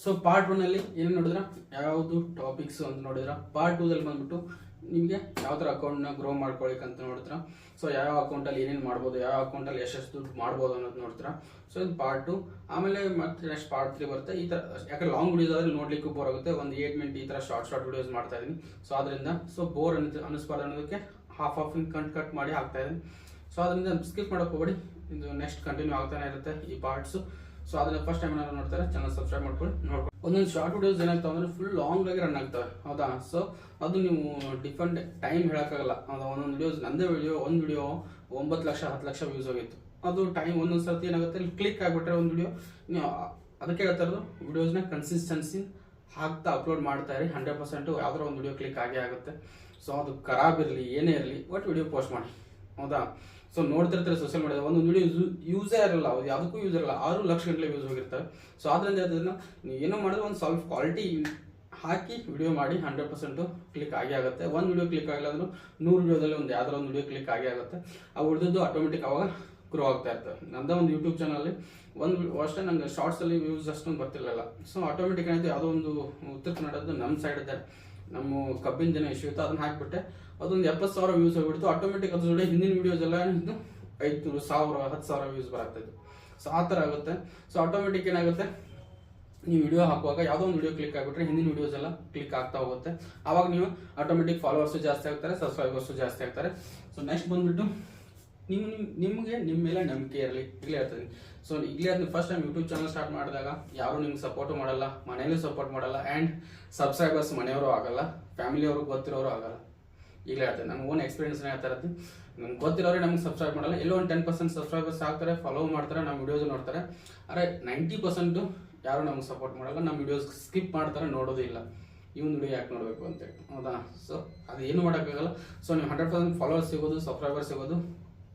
So part 1 ಅಲ್ಲಿ ಏನು ನೋಡಿದ್ರ ಯಾವುದು ಟಾಪಿಕ್ಸ್ ಅಂತ ನೋಡಿದ್ರ ಪಾರ್ಟ್ 2 ದಲ್ಲಿ ಬಂದ್ಬಿಟ್ಟು ನಿಮಗೆ ಯಾವ ಥರ ಅಕೌಂಟ್ನ ಗ್ರೋ ಮಾಡ್ಕೊಳ್ಳಿಕ್ಕೆ ಅಂತ ನೋಡಿದ್ರ ಸೊ ಯಾವ ಅಕೌಂಟಲ್ಲಿ ಏನೇನು ಮಾಡ್ಬೋದು, ಯಾವ ಅಕೌಂಟಲ್ಲಿ ಎಷ್ಟೆಷ್ಟು ದುಡ್ಡು ಮಾಡ್ಬೋದು ಅನ್ನೋದು ನೋಡ್ತೀರಾ. ಸೊ ಇದು ಪಾರ್ಟ್ 2. ಆಮೇಲೆ ಮತ್ತೆ ನೆಕ್ಸ್ಟ್ ಪಾರ್ಟ್ 3 ಬರುತ್ತೆ. ಈ ಥರ ಯಾಕಂದ್ರೆ ಲಾಂಗ್ ವಿಡಿಯೋಸ್ ಆದ್ರೆ ನೋಡ್ಲಿಕ್ಕೂ ಬೋರ್ ಆಗುತ್ತೆ. ಒಂದು 8 ಮಿನಿಟ್ ಈ ಥರ ಶಾರ್ಟ್ ವಿಡಿಯೋಸ್ ಮಾಡ್ತಾ ಇದ್ದೀನಿ. ಸೊ ಅದರಿಂದ ಬೋರ್ ಅನ್ನಿಸ್ಬಾರ್ದು ಅನ್ನೋದಕ್ಕೆ ಹಾಫ್ ಕಟ್ ಮಾಡಿ ಹಾಕ್ತಾ ಇದ್ದೀನಿ. ಸೊ ಅದರಿಂದ ಸ್ಕಿಪ್ ಮಾಡೋಕೆ ಹೋಗ್ಬೇಡಿ, ಇದು ನೆಕ್ಸ್ಟ್ ಕಂಟಿನ್ಯೂ ಆಗ್ತಾನೆ ಇರುತ್ತೆ ಈ ಪಾರ್ಟ್ಸು. ಸೊ ಅದನ್ನ ಫಸ್ಟ್ ಟೈಮ್ ಏನಾದ್ರು ನೋಡ್ತಾರೆ ಚಾನಲ್ ಸಬ್ಸ್ಕ್ರೈಬ್ ಮಾಡ್ಕೊಂಡು ಒಂದೊಂದು ಶಾರ್ಟ್ ವಿಡಿಯೋಸ್ ಏನಾಗ್ತಾವೆ ಅಂದ್ರೆ ಫುಲ್ ಲಾಂಗ್ ಆಗಿ ರನ್ ಆಗ್ತವೆ, ಹೌದಾ. ಸೊ ಅದು ನೀವು ಡಿಫ್ರೆಂಟ್ ಟೈಮ್ ಹೇಳೋಕ್ಕಾಗಲ್ಲ. ಅದು ಒಂದೊಂದು ವಿಡಿಯೋಸ್, ನಂದೇ ಒಂದು ವಿಡಿಯೋ 9 ಲಕ್ಷ 10 ಲಕ್ಷ ವ್ಯೂಸ್ ಹೋಗಿತ್ತು. ಅದು ಟೈಮ್ ಒಂದೊಂದು ಸರ್ತಿ ಏನಾಗುತ್ತೆ ಕ್ಲಿಕ್ ಆಗಿಬಿಟ್ರೆ ಒಂದು ವಿಡಿಯೋ, ನೀವು ಅದಕ್ಕೆ ಹೇಳ್ತಾ ಇರೋದು ವಿಡಿಯೋಸ್ನ ಕನ್ಸಿಸ್ಟೆನ್ಸಿ ಹಾಕ್ತಾ ಅಪ್ಲೋಡ್ ಮಾಡ್ತಾ ಇರಿ. 100% ಯಾವ್ದಾರ ಒಂದು ವಿಡಿಯೋ ಕ್ಲಿಕ್ ಆಗೇ ಆಗುತ್ತೆ. ಸೊ ಅದು ಖರಾಬ್ ಇರಲಿ ಏನೇ ಇರಲಿ ಒಟ್ಟು ವಿಡಿಯೋ ಪೋಸ್ಟ್ ಮಾಡಿ, ಹೌದಾ. ಸೊ ನೋಡ್ತಿರ್ತಾರೆ ಸೋಷಿಯಲ್ ಮೀಡಿಯಾ ಒಂದೊಂದು ವಿಡಿಯೋ ಯೂಸೇ ಇರಲ್ಲ, ಅದು ಯಾವುದಕ್ಕೂ ಯೂಸ್ ಇರಲ್ಲ, 6 ಲಕ್ಷ ಗಂಟಲೆ ವ್ಯೂಸ್ ಹೋಗಿರ್ತವೆ. ಸೊ ಅದರಿಂದ ಅದನ್ನ ನೀವು ಏನೋ ಮಾಡಿದ್ರೆ ಒಂದು ಸ್ವಲ್ಪ ಕ್ವಾಲಿಟಿ ಹಾಕಿ ವಿಡಿಯೋ ಮಾಡಿ 100% ಕ್ಲಿಕ್ ಆಗೇ ಆಗುತ್ತೆ. ಒಂದು ವಿಡಿಯೋ ಕ್ಲಿಕ್ ಆಗಿಲ್ಲ ಅಂದ್ರೂ 100 ವಿಡಿಯೋದಲ್ಲಿ ಒಂದು ಯಾವ್ದಾರ ಒಂದು ವಿಡಿಯೋ ಕ್ಲಿಕ್ ಆಗೇ ಆಗುತ್ತೆ. ಆ ಉಳಿದದ್ದು ಆಟೋಮೆಟಿಕ್ ಅವಾಗ ಗ್ರೋ ಆಗ್ತಾ ಇರ್ತವೆ. ನಂದ ಒಂದು ಯೂಟ್ಯೂಬ್ ಚಾನಲ್ ಒಂದು ಅಷ್ಟೇ ನಂಗೆ ಶಾರ್ಟ್ಸಲ್ಲಿ ವ್ಯೂಸ್ ಅಷ್ಟೊಂದು ಬರ್ತಿರಲಿಲ್ಲ. ಸೊ ಆಟೋಮೆಟಿಕ್ ಏನಾಯ್ತು, ಯಾವುದೋ ಒಂದು ಉತ್ತರ ಕನ್ನಡದ್ದು ನಮ್ಮ ಸೈಡ್ ಇದೆ, ನಮ್ಮ ಕಬ್ಬಿನ ಜನ ಇಶ್ಯೂ ಇತ್ತು, ಅದನ್ನ ಹಾಕಿಬಿಟ್ಟೆ. ಅದೊಂದು 70,000 ವ್ಯೂಸ್ ಹೋಗ್ಬಿಡ್ತು. ಆಟೋಮೆಟಿಕ್ ಅದ್ರ ಜೊತೆ ಹಿಂದಿನ ವಿಡಿಯೋಸ್ ಎಲ್ಲ 500, 1000, 10,000 ವ್ಯೂಸ್ ಬರಾಗ್ತಾಯಿತ್ತು. ಸೊ ಆ ಥರ ಆಗುತ್ತೆ. ಸೊ ಆಟೋಮೆಟಿಕ್ ಏನಾಗುತ್ತೆ, ನೀವು ವಿಡಿಯೋ ಹಾಕುವಾಗ ಯಾವುದೋ ಒಂದು ವಿಡಿಯೋ ಕ್ಲಿಕ್ ಆಗಿಬಿಟ್ರೆ ಹಿಂದಿನ ವಿಡಿಯೋಸ್ ಎಲ್ಲ ಕ್ಲಿಕ್ ಆಗ್ತಾ ಹೋಗುತ್ತೆ. ಆವಾಗ ನೀವು ಆಟೋಮೆಟಿಕ್ ಫಾಲೋವರ್ಸು ಜಾಸ್ತಿ ಆಗ್ತಾರೆ, ಸಬ್ಸ್ಕ್ರೈಬರ್ಸು ಜಾಸ್ತಿ ಆಗ್ತಾರೆ. ಸೊ ನೆಕ್ಸ್ಟ್ ಬಂದ್ಬಿಟ್ಟು ನಿಮಗೆ ನಿಮ್ಮ ಮೇಲೆ ನಂಬಿಕೆ ಇರಲಿ, ಈಗಲೇ ಹೇಳ್ತೀನಿ. ಸೊ ಈಗಲೇ ಅದನ್ನ first time YouTube channel start ಮಾಡಿದಾಗ ಯಾರು ನಿಮ್ಗೆ ಸಪೋರ್ಟು ಮಾಡಲ್ಲ, ಮನೆಯಲ್ಲೂ ಸಪೋರ್ಟ್ ಮಾಡಲ್ಲ, ಆ್ಯಂಡ್ ಸಬ್ಸ್ಕ್ರೈಬರ್ಸ್ ಮನೆಯವರು ಆಗಲ್ಲ, ಫ್ಯಾಮಿಲಿಯವರು ಗೊತ್ತಿರೋರು ಆಗಲ್ಲ. ಈಗಲೇ ಹೇಳ್ತೀನಿ, ನನ್ನ ಓನ್ ಎಕ್ಸ್ಪೀರಿಯನ್ಸ್ನೇ ಹೇಳ್ತಾ ಇರ್ತೀನಿ. ನಮ್ಗೆ ಗೊತ್ತಿರೋರೇ ನಮ್ಗೆ ಸಬ್ಸ್ಕ್ರೈಬ್ ಮಾಡಲ್ಲ. ಎಲ್ಲೋ ಒಂದು 10% ಸಬ್ಸ್ಕ್ರೈಬರ್ಸ್ ಆಗ್ತಾರೆ, ಫಾಲೋ ಮಾಡ್ತಾರೆ, ನಮ್ಮ ವಿಡಿಯೋಸ್ ನೋಡ್ತಾರೆ. ಆದರೆ 90% ಯಾರು ನಮ್ಗೆ ಸಪೋರ್ಟ್ ಮಾಡಲ್ಲ, ನಮ್ಮ ವಿಡಿಯೋಸ್ ಸ್ಕಿಪ್ ಮಾಡ್ತಾರೆ, ನೋಡೋದೇ ಇಲ್ಲ. ಇವನ್ ವಿಡಿಯೋ ಯಾಕೆ ನೋಡಬೇಕು ಅಂತೇಳಿ, ಹೌದಾ. ಸೊ ಅದು ಏನು ಮಾಡೋಕ್ಕಾಗಲ್ಲ. ಸೊ ನೀವು 100% ಫಾಲೋವರ್ಸ್ ಸಿಗೋದು, ಸಬ್ಸ್ಕ್ರೈಬರ್ಸ್ ಸಿಗೋದು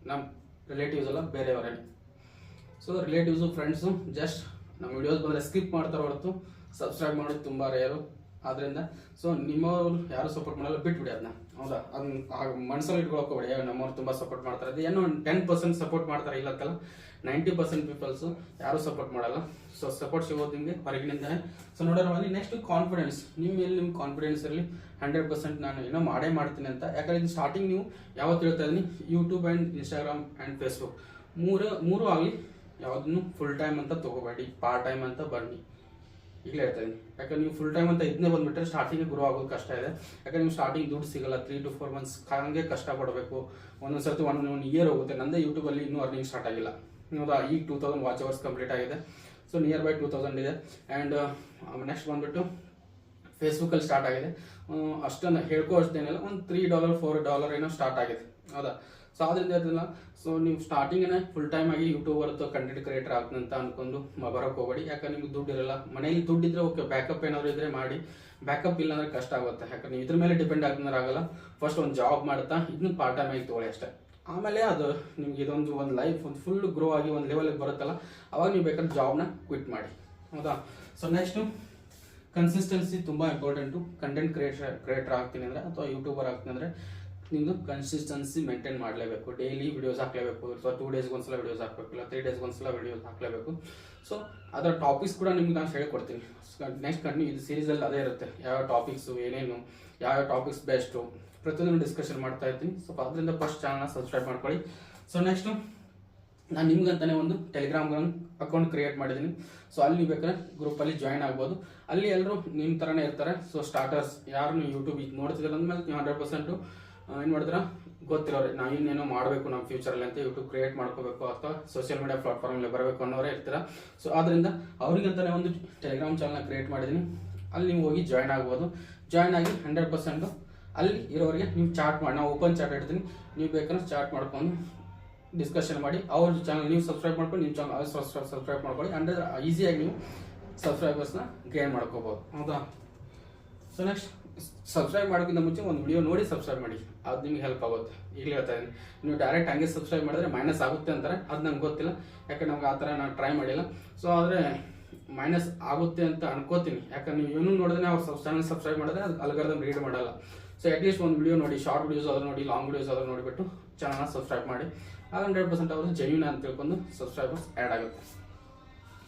ನಮ್ಮ ರಿಲೇಟಿವ್ಸ್ ಎಲ್ಲ ಬೇರೆಯವರೇ. ಸೊ ರಿಲೇಟಿವ್ಸು, ಫ್ರೆಂಡ್ಸು ಜಸ್ಟ್ ನಮ್ಮ ವಿಡಿಯೋಸ್ ಬಂದರೆ ಸ್ಕಿಪ್ ಮಾಡ್ತಾರೆ ಹೊರತು ಸಬ್ಸ್ಕ್ರೈಬ್ ಮಾಡೋದು ತುಂಬ ರೇರು. ಆದ್ದರಿಂದ ಸೊ ನಿಮ್ಮವರು ಯಾರು ಸಪೋರ್ಟ್ ಮಾಡಲ್ಲ, ಬಿಟ್ಬಿಡಿ ಅದನ್ನ, ಹೌದಾ. ಅದನ್ನ ಮನಸ್ಸಲ್ಲಿ ಇಟ್ಕೊಳಕೋಬೇಡಿ, ನಮ್ಮವ್ರು ತುಂಬ ಸಪೋರ್ಟ್ ಮಾಡ್ತಾರೆ. ಅದು ಏನೋ 10% ಸಪೋರ್ಟ್ ಮಾಡ್ತಾರೆ, ಇಲ್ಲಕ್ಕಲ್ಲ 90% ಪೀಪಲ್ಸು ಯಾರು ಸಪೋರ್ಟ್ ಮಾಡಲ್ಲ. ಸೊ ಸಪೋರ್ಟ್ ಸಿಗೋದು ನಿಮಗೆ ಹೊರಗಿನಿಂದ. ಸೊ ನೋಡೋಣ ಬನ್ನಿ. ನೆಕ್ಸ್ಟ್ ಕಾನ್ಫಿಡೆನ್ಸ್, ನಿಮ್ಮ ಮೇಲೆ ನಿಮ್ಮ ಕಾನ್ಫಿಡೆನ್ಸ್ ಇರಲಿ. 100% ನಾನು ಏನೋ ಮಾಡೇ ಮಾಡ್ತೀನಿ ಅಂತ. ಯಾಕಂದ್ರೆ ಇದು ಸ್ಟಾರ್ಟಿಂಗ್ ನೀವು ಯಾವತ್ತು ಹೇಳ್ತಾ ಇದ್ದೀನಿ, YouTube and Instagram and Facebook ಮೂರು ಆಗಲಿ, ಯಾವುದನ್ನು ಫುಲ್ ಟೈಮ್ ಅಂತ ತೊಗೋಬೇಡಿ, ಪಾರ್ಟ್ ಟೈಮ್ ಅಂತ ಬನ್ನಿ. ಈಗಲೇ ಹೇಳ್ತಾ ಇದ್ದೀನಿ. ಯಾಕಂದ್ರೆ ನೀವು ಫುಲ್ ಟೈಮ್ ಅಂತ ಇದನ್ನೇ ಬಂದುಬಿಟ್ರೆ ಸ್ಟಾರ್ಟಿಂಗ್ ಗ್ರೋ ಆಗೋದು ಕಷ್ಟ ಇದೆ. ಯಾಕಂದ್ರೆ ನೀವು ಸ್ಟಾರ್ಟಿಂಗ್ ದುಡ್ಡು ಸಿಗಲ್ಲ, 3 to 4 months ಹಂಗೆ ಕಷ್ಟಪಡಬೇಕು. ಒಂದೊಂದು ಸರ್ತಿ 1 year ಹೋಗುತ್ತೆ. ನಂದೇ ಯೂಟ್ಯೂಬಲ್ಲಿ ಇನ್ನೂ ಅರ್ನಿಂಗ್ ಸ್ಟಾರ್ಟ್ ಆಗಿಲ್ಲ, ಹೌದಾ. ಈಗ 2000 ವಾಚ್ ಅವರ್ಸ್ ಕಂಪ್ಲೀಟ್ ಆಗಿದೆ. ಸೊ ನಿಯರ್ ಬೈ 2000 ಇದೆ. ಆ್ಯಂಡ್ ನೆಕ್ಸ್ಟ್ ಬಂದುಬಿಟ್ಟು ಫೇಸ್ಬುಕ್ಕಲ್ಲಿ ಸ್ಟಾರ್ಟ್ ಆಗಿದೆ. ಅಷ್ಟನ್ನು ಹೇಳ್ಕೋ ಅಷ್ಟೇನಿಲ್ಲ, ಒಂದು $3 $4 ಏನೋ ಸ್ಟಾರ್ಟ್ ಆಗಿದೆ, ಹೌದಾ. ಸೊ ಅದರಿಂದ ಅದನ್ನ ಸೊ ನೀವು ಸ್ಟಾರ್ಟಿಂಗೇ ಫುಲ್ ಟೈಮ್ ಆಗಿ ಯೂಟ್ಯೂಬರ್ ಅಥವಾ ಕಂಟೆಂಟ್ ಕ್ರಿಯೇಟರ್ ಆಗ್ತದೆ ಅಂತ ಅನ್ಕೊಂಡು ಬರೋಕೆ ಹೋಗಬೇಡಿ. ಯಾಕಂದ್ರೆ ನಿಮ್ಗೆ ದುಡ್ಡು ಇರಲ್ಲ. ಮನೇಲಿ ದುಡ್ಡಿದ್ರೆ ಓಕೆ, ಬ್ಯಾಕಪ್ ಏನಾದ್ರು ಇದ್ರೆ ಮಾಡಿ. ಬ್ಯಾಕಪ್ ಇಲ್ಲ ಅಂದ್ರೆ ಕಷ್ಟ ಆಗುತ್ತೆ. ಯಾಕಂದ್ರೆ ನೀವು ಇದ್ರ ಮೇಲೆ ಡಿಪೆಂಡ್ ಆಗ್ತಂದ್ರೆ ಆಗಲ್ಲ. ಫಸ್ಟ್ ಒಂದು ಜಾಬ್ ಮಾಡ್ತಾ ಇದನ್ನ ಪಾರ್ಟ್ ಟೈಮ್ ಆಗಿ ತೊಗೊಳ್ಳಿ ಅಷ್ಟೇ. ಆಮೇಲೆ ಅದು ನಿಮ್ಗೆ ಒಂದು ಲೈಫ್ ಒಂದು ಫುಲ್ ಗ್ರೋ ಆಗಿ ಒಂದು ಲೆವೆಲ್ಗೆ ಬರುತ್ತಲ್ಲ, ಅವಾಗ ನೀವು ಬೇಕಾದ್ರೆ ಜಾಬ್ನ ಕ್ವಿಟ್ ಮಾಡಿ, ಹೌದಾ. ಸೊ ನೆಕ್ಸ್ಟು ಕನ್ಸಿಸ್ಟೆನ್ಸಿ ತುಂಬ ಇಂಪಾರ್ಟೆಂಟು. ಕಂಟೆಂಟ್ ಕ್ರಿಯೇಟರ್ ಆಗ್ತೀನಿ ಅಂದರೆ ಅಥವಾ ಯೂಟ್ಯೂಬರ್ ಆಗ್ತೀನಿ ಅಂದರೆ ನಿಮ್ಮದು ಕನ್ಸಿಸ್ಟೆನ್ಸಿ ಮೇಂಟೈನ್ ಮಾಡಲೇಬೇಕು. ಡೈಲಿ ವಿಡಿಯೋಸ್ ಹಾಕಲೇಬೇಕು, ಅಥವಾ 2 days ಒಂದ್ಸಲ ವಿಡಿಯೋಸ್ ಹಾಕಬೇಕು, ಇಲ್ಲ 3 days ಒಂದ್ಸಲ ವಿಡಿಯೋಸ್ ಹಾಕಲೇಬೇಕು. ಸೊ ಅದರ ಟಾಪಿಕ್ಸ್ ಕೂಡ ನಿಮ್ಗೆ ನಾನು ಹೇಳ್ಕೊಡ್ತೀನಿ. ನೆಕ್ಸ್ಟ್ ಕಂಟಿನ್ಯೂ ಇದು ಸೀರೀಸಲ್ಲಿ ಅದೇ ಇರುತ್ತೆ. ಯಾವ ಟಾಪಿಕ್ಸು ಏನೇನು, ಯಾವ ಟಾಪಿಕ್ಸ್ ಬೆಸ್ಟು ಪ್ರತಿಯೊಂದು ಡಿಸ್ಕಷನ್ ಮಾಡ್ತಾ ಇರ್ತೀನಿ. ಸೊ ಅದರಿಂದ ಫಸ್ಟ್ ಚಾನಲ್ನ ಸಬ್ಸ್ಕ್ರೈಬ್ ಮಾಡ್ಕೊಳ್ಳಿ. ಸೊ ನೆಕ್ಸ್ಟು ನಾನು ನಿಮ್ಗಂತಾನೆ ಒಂದು ಟೆಲಿಗ್ರಾಮ್ ಅಕೌಂಟ್ ಕ್ರಿಯೇಟ್ ಮಾಡಿದ್ದೀನಿ. ಸೊ ಅಲ್ಲಿ ಬೇಕಾದ್ರೆ ಗ್ರೂಪಲ್ಲಿ ಜಾಯ್ನ್ ಆಗ್ಬೋದು. ಅಲ್ಲಿ ಎಲ್ಲರೂ ನಿಮ್ಮ ಥರನೇ ಇರ್ತಾರೆ. ಸೊ ಸ್ಟಾರ್ಟರ್ಸ್ ಯಾರು ನೀವು ಯೂಟ್ಯೂಬ್ ಇದು ನೋಡ್ತಿದ್ದಾರೆ ಅಂದಮೇಲೆ ನೀವು 100% ಏನು ಮಾಡಿದ್ರೆ ಗೊತ್ತಿರೋರು, ನಾವು ಇನ್ನೇನೋ ಮಾಡಬೇಕು ನಮ್ಮ ಫ್ಯೂಚರಲ್ಲಿ ಅಂತ ಯೂಟ್ಯೂಬ್ ಕ್ರಿಯೇಟ್ ಮಾಡ್ಕೋಬೇಕು ಅಥವಾ ಸೋಷಿಯಲ್ ಮೀಡಿಯಾ ಪ್ಲಾಟ್ಫಾರ್ಮಲ್ಲಿ ಬರಬೇಕು ಅನ್ನೋರೇ ಇರ್ತೀರ. ಸೊ ಆದ್ದರಿಂದ ಅವ್ರಿಗಂತಾನೆ ಒಂದು ಟೆಲಿಗ್ರಾಮ್ ಚಾನಲ್ನ ಕ್ರಿಯೇಟ್ ಮಾಡಿದ್ದೀನಿ. ಅಲ್ಲಿ ನೀವು ಹೋಗಿ ಜಾಯ್ನ್ ಆಗ್ಬೋದು. ಜಾಯ್ನ್ ಆಗಿ 100% ಅಲ್ಲಿ ಇರೋರಿಗೆ ನೀವು ಚಾಟ್ ಮಾಡಿ, ನಾವು ಓಪನ್ ಚಾಟ್ ಇಡ್ತೀನಿ, ನೀವು ಬೇಕಾದ್ರೆ ಚಾಟ್ ಮಾಡ್ಕೊಂಡು ಡಿಸ್ಕಷನ್ ಮಾಡಿ. ಅವ್ರ ಚಾನಲ್ ನೀವು ಸಬ್ಸ್ಕ್ರೈಬ್ ಮಾಡ್ಕೊಂಡು ನಿಮ್ಮ ಚಾನಲ್ ಸಬ್ಸ್ಕ್ರೈಬ್ ಮಾಡ್ಕೊಳ್ಳಿ. ಅಂದರೆ ಈಸಿಯಾಗಿ ನೀವು ಸಬ್ಸ್ಕ್ರೈಬರ್ಸ್ನ ಗೇನ್ ಮಾಡ್ಕೋಬೋದು, ಹೌದಾ. ಸೊ ನೆಕ್ಸ್ಟ್ ಸಬ್ಸ್ಕ್ರೈಬ್ ಮಾಡೋಕ್ಕಿಂತ ಮುಂಚೆ ಒಂದು ವಿಡಿಯೋ ನೋಡಿ ಸಬ್ಸ್ಕ್ರೈಬ್ ಮಾಡಿ, ಅದು ನಿಮ್ಗೆ ಹೆಲ್ಪ್ ಆಗುತ್ತೆ. ಈಗಲೇ ಹೇಳ್ತಾ ಇದ್ದೀನಿ, ನೀವು ಡೈರೆಕ್ಟ್ ಹಂಗೆ ಸಬ್ಸ್ಕ್ರೈಬ್ ಮಾಡಿದ್ರೆ ಮೈನಸ್ ಆಗುತ್ತೆ ಅಂತಾರೆ. ಅದು ನಂಗೆ ಗೊತ್ತಿಲ್ಲ, ಯಾಕೆ ನಮ್ಗೆ ಆ ಥರ ನಾನು ಟ್ರೈ ಮಾಡಿಲ್ಲ. ಸೊ ಆದರೆ ಮೈನಸ್ ಆಗುತ್ತೆ ಅಂತ ಅನ್ಕೋತೀನಿ. ಯಾಕಂದ್ರೆ ನೀವು ಏನೂ ನೋಡಿದ್ರೆ ಅವ್ರು ಚಾನಲ್ ಸಬ್ಸ್ಕ್ರೈಬ್ ಮಾಡಿದ್ರೆ ಅದು ಅಲ್ಗಾರಿದಮ್ ರೀಡ್ ಮಾಡಲ್ಲ. ಸೊ ಅಟ್ಲೀಸ್ಟ್ ಒಂದು ವಿಡಿಯೋ ನೋಡಿ, ಶಾರ್ಟ್ ವಿಡಿಯೋಸ್ ಆದರೂ ನೋಡಿ, ಲಾಂಗ್ ವಿಡಿಯೋಸ್ ಆದರೂ ನೋಡಿಬಿಟ್ಟು ಚಾನಲ್ನ ಸಬ್ಸ್ಕ್ರೈಬ್ ಮಾಡಿ. ಆಗ 100% ಅವರು ಜೆನ್ಯೂನ್ ಅಂತ ತಿಳ್ಕೊಂಡು ಸಬ್ಸ್ಕ್ರೈಬರ್ಸ್ ಆ್ಯಡ್ ಆಗುತ್ತೆ.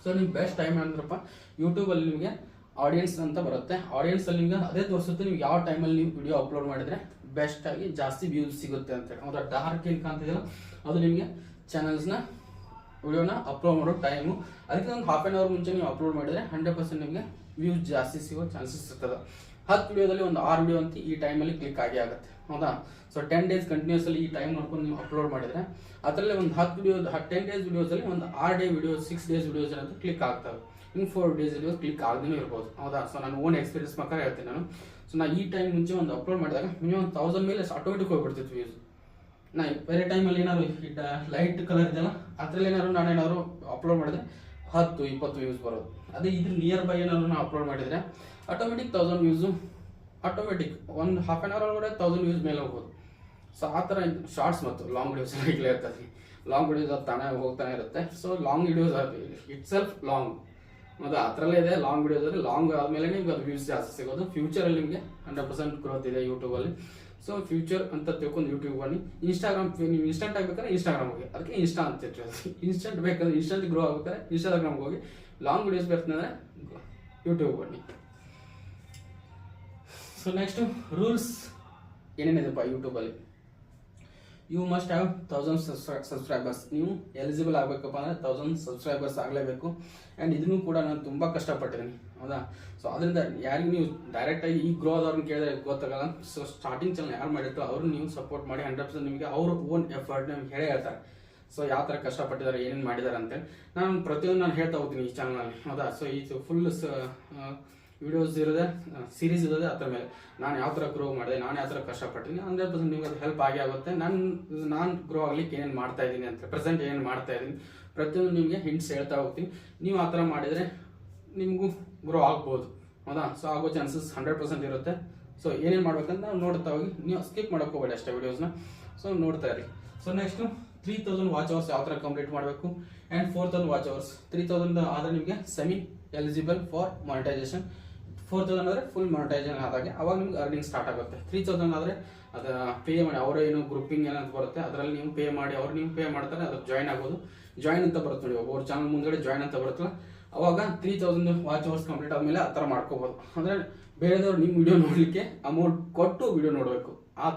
ಸೊ ನಿಮ್ಗೆ ಬೆಸ್ಟ್ ಟೈಮ್ ಅಂದ್ರಪ್ಪ ಯೂಟ್ಯೂಬಲ್ಲಿ ನಿಮಗೆ ಆಡಿಯನ್ಸ್ ಅಂತ ಬರುತ್ತೆ. ಆಡಿಯನ್ಸಲ್ಲಿ ನಿಮ್ಗೆ ಅದೇ ತೋರಿಸುತ್ತೆ ನೀವು ಯಾವ ಟೈಮಲ್ಲಿ ನೀವು ವಿಡಿಯೋ ಅಪ್ಲೋಡ್ ಮಾಡಿದರೆ ಬೆಸ್ಟ್ ಆಗಿ ಜಾಸ್ತಿ ವ್ಯೂಸ್ ಸಿಗುತ್ತೆ ಅಂತೇಳಿ. ಹೌದಾ, ಡಾರ್ಕ್ ಏನು ಕಾಣ್ತಿದೆಯಲ್ಲ ಅದು ನಿಮಗೆ ಚಾನಲ್ಸ್ನ ವಿಡಿಯೋನ ಅಪ್ಲೋಡ್ ಮಾಡೋ ಟೈಮು. ಅದಕ್ಕೆ ಒಂದು ಹಾಫ್ ಆನ್ ಅವರ್ ಮುಂಚೆ ನೀವು ಅಪ್ಲೋಡ್ ಮಾಡಿದರೆ 100% ನಿಮಗೆ ವ್ಯೂಸ್ ಜಾಸ್ತಿ ಸಿಗೋ ಚಾನ್ಸಸ್ ಇರ್ತದೆ. 10 ವಿಡಿಯೋದಲ್ಲಿ ಒಂದು 6 ವಿಡಿಯೋ ಅಂತ ಈ ಟೈಮಲ್ಲಿ ಕ್ಲಿಕ್ ಆಗಿ ಆಗುತ್ತೆ. ಹೌದಾ, ಸೊ 10 ಡೇಸ್ ಕಂಟಿನ್ಯೂಸಲ್ಲಿ ಈ ಟೈಮ್ ನೋಡ್ಕೊಂಡು ನೀವು ಅಪ್ಲೋಡ್ ಮಾಡಿದರೆ ಅದರಲ್ಲಿ ಒಂದು 10 ವಿಡಿಯೋ 10 ಡೇಸ್ ವಿಡಿಯೋಸಲ್ಲಿ ಒಂದು 6 ಡೇ ವಿಡಿಯೋ 6 ಡೇಸ್ ವಿಡಿಯೋಸ್ ಅಂತ ಕ್ಲಿಕ್ ಆಗ್ತವೆ. ಇನ್ನು 4 ಡೇಸ್ ವಿಡಿಯೋಸ್ ಕ್ಲಿಕ್ ಆಗದೇ ಇರ್ಬೋದು. ಹೌದಾ, ಸೊ ನಾನು ಓನ್ ಎಕ್ಸ್ಪೀರಿಯನ್ಸ್ ಪ್ರಕಾರ ಹೇಳ್ತೀನಿ ನಾನು. ಸೊ ನಾ ಈ ಟೈಮ್ ಮುಂಚೆ ಒಂದು ಅಪ್ಲೋಡ್ ಮಾಡಿದಾಗ ಮಿನಿಮಮ್ 1000 ಮೇಲೆ ಆಟೋಮೆಟಿಕ್ ಹೋಗ್ಬಿಡ್ತಿತ್ತು ವ್ಯೂಸ್. ನಾ ಬೇರೆ ಟೈಮಲ್ಲಿ ಏನಾದ್ರು ಲೈಟ್ ಕಲರ್ ಇದೆಯಲ್ಲ ಅದರಲ್ಲಿ ನಾನೇನಾದ್ರು ಅಪ್ಲೋಡ್ ಮಾಡಿದ್ರೆ 10-20 ವ್ಯೂಸ್ ಬರೋದು. ಅದೇ ಇದ್ರ ನಿಯರ್ ಬೈ ಏನಾದ್ರು ನಾವು ಅಪ್ಲೋಡ್ ಮಾಡಿದರೆ ಆಟೋಮೆಟಿಕ್ 1000 ವ್ಯೂಸು ಆಟೋಮೆಟಿಕ್ ಒಂದು ಹಾಫ್ ಆನ್ ಅವರ್ ಒಳಗಡೆ 1000 ವ್ಯೂಸ್ ಮೇಲೆ ಹೋಗ್ಬೋದು. ಸೊ ಆ ಥರ ಶಾರ್ಟ್ಸ್ ಮತ್ತು ಲಾಂಗ್ ವಿಡಿಯೋಸ್ ಇರ್ಲೇ ಇರ್ತದೆ. ಲಾಂಗ್ ವಿಡಿಯೋಸ್ ಅದು ತಾನೇ ಹೋಗ್ತಾನೆ ಇರುತ್ತೆ. So long videos it self long, ಮತ್ತು ಆ ಥರಲ್ಲೇ ಇದೆ ಲಾಂಗ್ ವಿಡಿಯೋಸಲ್ಲಿ. ಲಾಂಗ್ ಆದಮೇಲೆ ನಿಮ್ಗೆ ಅದು ವ್ಯೂಸ್ ಜಾಸ್ತಿ ಸಿಗೋದು. ಫ್ಯೂಚರಲ್ಲಿ ನಿಮಗೆ 100% ಗ್ರೋತ್ ಇದೆ ಯೂಟ್ಯೂಬಲ್ಲಿ. ಸೊ ಫ್ಯೂಚರ್ ಅಂತ ತಿಳ್ಕೊಂಡು ಯೂಟ್ಯೂಬ್ ಬನ್ನಿ. ಇನ್ಸ್ಟಾಗ್ರಾಮ್ ನೀವು ಇನ್ಸ್ಟೆಂಟ್ ಆಗಬೇಕಾದ್ರೆ ಇನ್ಸ್ಟಾಗ್ರಾಮ್ ಹೋಗಿ, ಅದಕ್ಕೆ ಇನ್ಸ್ಟಾ ಅಂತ ಇರ್ತದೆ. ಇನ್ಸ್ಟೆಂಟ್ ಬೇಕಂದ್ರೆ ಇನ್ಸ್ಟೆಂಟ್ ಗ್ರೋ ಆಗ್ಬೇಕಾದ್ರೆ ಇನ್ಸ್ಟಾಗ್ರಾಮ್ಗೆ ಹೋಗಿ, ಲಾಂಗ್ ವಿಡಿಯೋಸ್ ಬೇಕಂದ್ರೆ ಯೂಟ್ಯೂಬ್ ಬನ್ನಿ. ಸೊ ನೆಕ್ಸ್ಟ್ ರೂಲ್ಸ್ ಏನೇನಿದೆಪ್ಪ ಯೂಟ್ಯೂಬಲ್ಲಿ. You must have 1000 subscribers. ನೀವು ಎಲಿಜಿಬಲ್ ಆಗಬೇಕಪ್ಪ ಅಂದರೆ 1000 ಸಬ್ಸ್ಕ್ರೈಬರ್ಸ್ ಆಗಲೇಬೇಕು. ಆ್ಯಂಡ್ ಇದನ್ನು ಕೂಡ ನಾನು ತುಂಬ ಕಷ್ಟಪಟ್ಟಿದ್ದೀನಿ. ಹೌದಾ, ಸೊ ಅದರಿಂದ ಯಾರಿಗೆ ನೀವು ಡೈರೆಕ್ಟಾಗಿ ಈ ಗ್ರೋ ಆದವ್ರನ್ನ ಕೇಳಿದ್ರೆ ಗೊತ್ತಾಗಲ್ಲ. ಸೊ ಸ್ಟಾರ್ಟಿಂಗ್ ಚಾನಲ್ ಯಾರು ಮಾಡಿರ್ತಾರೋ ಅವ್ರನ್ನ ನೀವು ಸಪೋರ್ಟ್ ಮಾಡಿ 100% ನಿಮಗೆ ಅವ್ರ ಓನ್ ಎಫರ್ಟ್ ನಿಮ್ಗೆ ಹೇಳೇ ಹೇಳ್ತಾರೆ. ಸೊ ಯಾವ ಥರ ಕಷ್ಟಪಟ್ಟಿದ್ದಾರೆ, ಏನೇನು ಮಾಡಿದ್ದಾರೆ ಅಂತೇಳಿ ನಾನು ಪ್ರತಿಯೊಂದು ನಾನು ಹೇಳ್ತಾ ಹೋಗ್ತೀನಿ ಈ ಚಾನಲ್ನಲ್ಲಿ. ಹೌದಾ, ಸೊ ಈ ಫುಲ್ ವಿಡಿಯೋಸ್ ಇರೋದೆ ಸೀರೀಸ್ ಇರೋದೆ ಅದ್ರ ಮೇಲೆ ನಾನು ಯಾವ ಥರ ಗ್ರೋ ಮಾಡಿದೆ, ನಾನು ಯಾವ ಥರ ಕಷ್ಟಪಟ್ಟಿದ್ದೀನಿ. 100% ನಿಮ್ಗೆ ಅದು ಹೆಲ್ಪ್ ಆಗೇ ಆಗುತ್ತೆ. ನಾನು ಗ್ರೋ ಆಗ್ಲಿಕ್ಕೆ ಏನೇನು ಮಾಡ್ತಾ ಇದ್ದೀನಿ ಅಂತ, ಪ್ರೆಸೆಂಟ್ ಏನೇನು ಮಾಡ್ತಾ ಇದ್ದೀನಿ ಪ್ರತಿಯೊಂದು ನಿಮಗೆ ಹಿಂಟ್ಸ್ ಹೇಳ್ತಾ ಹೋಗ್ತೀನಿ. ನೀವು ಆ ಥರ ಮಾಡಿದರೆ ನಿಮಗೂ ಗ್ರೋ ಆಗ್ಬೋದು. ಹೌದಾ, ಸೊ ಆಗೋ ಚಾನ್ಸಸ್ 100% ಇರುತ್ತೆ. ಸೊ ಏನೇನು ಮಾಡ್ಬೇಕಂತ ನಾವು ನೋಡ್ತಾ ಹೋಗಿ, ನೀವು ಸ್ಕಿಪ್ ಮಾಡೋಕೆ ಹೋಗಬೇಡಿ ಅಷ್ಟೇ ವಿಡಿಯೋಸ್ನ. ಸೊ ನೋಡ್ತಾ ಇರಿ. ಸೊ ನೆಕ್ಸ್ಟು 3000 ವಾಚ್ ಅವರ್ಸ್ ಯಾವ ಥರ ಕಂಪ್ಲೀಟ್ ಮಾಡಬೇಕು. And 4000 watch hours. 3000 ಆದರೆ ನಿಮಗೆ ಸೆಮಿ ಎಲಿಜಿಬಲ್ ಫಾರ್ ಮಾನಿಟೈಸೇಷನ್. 4000 ಆದರೆ ಫುಲ್ ಮಾನಿಟೈಸೇಷನ್ ಆದಾಗೆ ಅವಾಗ ನಿಮ್ಗೆ ಅರ್ನಿಂಗ್ ಸ್ಟಾರ್ಟ್ ಆಗುತ್ತೆ. 3000 ಆದರೆ ಅದು ಪೇ ಮಾಡಿ, ಅವರೇ ಏನು ಗ್ರೂಪಿಂಗ್ ಏನಂತ ಬರುತ್ತೆ ಅದರಲ್ಲಿ ನೀವು ಪೇ ಮಾಡಿ, ಅವ್ರು ನೀವು ಪೇ ಮಾಡ್ತಾರೆ, ಅದಕ್ಕೆ ಜಾಯ್ನ್ ಆಗೋದು. ಜಾಯ್ನ್ ಅಂತ ಬರುತ್ತೆ ನೋಡಿ, ಒಬ್ಬರು ಚಾನಲ್ ಮುಂದ್ಗಡೆ ಜಾಯ್ನ್ ಅಂತ ಬರುತ್ತಲ್ಲ, ಅವಾಗ 3000 ವಾಚ್ ಅವರ್ಸ್ ಕಂಪ್ಲೀಟ್ ಆದಮೇಲೆ ಆ ಥರ ಮಾಡ್ಕೋಬೋದು. ಅಂದರೆ ಬೇರೆದವ್ರು ನಿಮ್ಮ ವಿಡಿಯೋ ನೋಡಲಿಕ್ಕೆ ಅಮೌಂಟ್ ಕೊಟ್ಟು ವಿಡಿಯೋ ನೋಡಬೇಕು. ಆ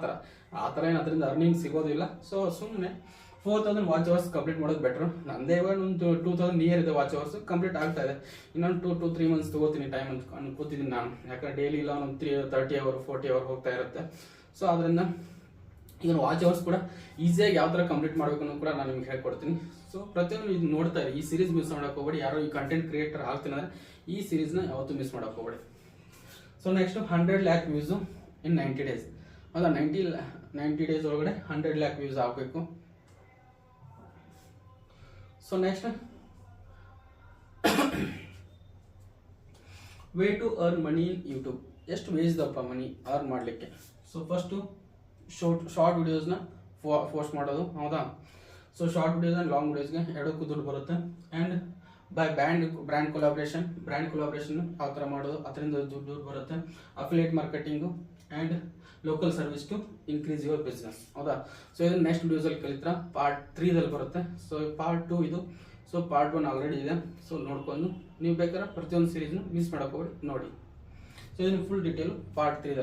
ಥರ ಏನು ಅದರಿಂದ ಅರ್ನಿಂಗ್ ಸಿಗೋದಿಲ್ಲ. ಸೊ ಸುಮ್ಮನೆ 4000 ವಾಚ್ ಅವರ್ಸ್ ಕಂಪ್ಲೀಟ್ ಮಾಡೋದು ಬೆಟ್ರು. ನಂದೇ ಇವಾಗ ಒಂದು 2000 ನಿಯರ್ ಇದೆ ವಾಚ್ ಅವರ್ಸ್ ಕಂಪ್ಲೀಟ್ ಆಗ್ತಾ ಇದೆ. ಇನ್ನೊಂದು 2 to 3 ಮಂತ್ಸ್ ತೊಗೋತೀನಿ ಟೈಮ್ ಅಂತ ಅನ್ಕೋತಿದ್ದೀನಿ ನಾನು. ಯಾಕಂದ್ರೆ ಡೈಲಿ ಇಲ್ಲ ಒಂದು 30 ಅವರ್ 40 ಅವರ್ ಹೋಗ್ತಾ ಇರುತ್ತೆ. ಸೊ ಅದರಿಂದ ಈಗ ವಾಚ್ ಅವರ್ಸ್ ಕೂಡ ಈಸಿಯಾಗಿ ಯಾವ ಥರ ಕಂಪ್ಲೀಟ್ ಮಾಡಬೇಕು ಅನ್ನೋ ಕೂಡ ನಾನು ನಿಮ್ಗೆ ಹೇಳ್ಕೊಡ್ತೀನಿ. ಸೊ ಪ್ರತಿಯೊಂದು ಇದು ನೋಡ್ತಾ ಇರಿ. ಈ ಸೀರೀಸ್ ಮಿಸ್ ಮಾಡೋಕೆ ಹೋಗಬೇಡಿ. ಯಾರೋ ಈ ಕಂಟೆಂಟ್ ಕ್ರಿಯೇಟರ್ ಆಗ್ತೀನಿ ಅಂದರೆ ಈ ಸೀರೀಸ್ನ ಯಾವತ್ತೂ ಮಿಸ್ ಮಾಡೋಕೆ ಹೋಗಬೇಡಿ. So next 100 lakh views in 90 days. ಹೌದಾ, 90 ಡೇಸ್ ಒಳಗಡೆ 100 lakh ವ್ಯೂಸ್ ಆಗಬೇಕು. So next way to earn money in YouTube. ಎಷ್ಟು ವೇಸ್ ಇದಪ್ಪ ಮನಿ ಅರ್ನ್ ಮಾಡಲಿಕ್ಕೆ. ಸೊ ಫಸ್ಟು ಶಾರ್ಟ್ ವಿಡಿಯೋಸ್ನ ಪೋಸ್ಟ್ ಮಾಡೋದು. ಹೌದಾ, so short videos and long ವಿಡಿಯೋಸ್ಗೆ ಎರಡಕ್ಕೂ ದುಡ್ಡು ಬರುತ್ತೆ. ಆ್ಯಂಡ್ ಬೈ ಬ್ರ್ಯಾಂಡ್ ಕೊಲಾಬ್ರೇಷನ್ ಯಾವ ಥರ ಮಾಡೋದು ಅದರಿಂದ ದುಡ್ಡು ಬರುತ್ತೆ. Affiliate marketing and local service to increase your business. ಹೌದಾ, ಸೊ ಇದನ್ನು ನೆಕ್ಸ್ಟ್ ವಿಡಿಯೋಸಲ್ಲಿ ಕಲಿತ್ರ ಪಾರ್ಟ್ 3ದಲ್ಲಿ ಬರುತ್ತೆ. ಸೊ ಪಾರ್ಟ್ 2 ಇದು. ಸೊ ಪಾರ್ಟ್ 1 ಆಲ್ರೆಡಿ ಇದೆ. ಸೊ ನೋಡ್ಕೊಂಡು ನೀವು ಬೇಕಾದ್ರೆ ಪ್ರತಿಯೊಂದು ಸೀರೀಸ್ನು ಮಿಸ್ ಮಾಡೋಕೆ ಹೋಗಿ ನೋಡಿ. ಸೊ ಇದನ್ನು ಫುಲ್ ಡೀಟೇಲು ಪಾರ್ಟ್ 3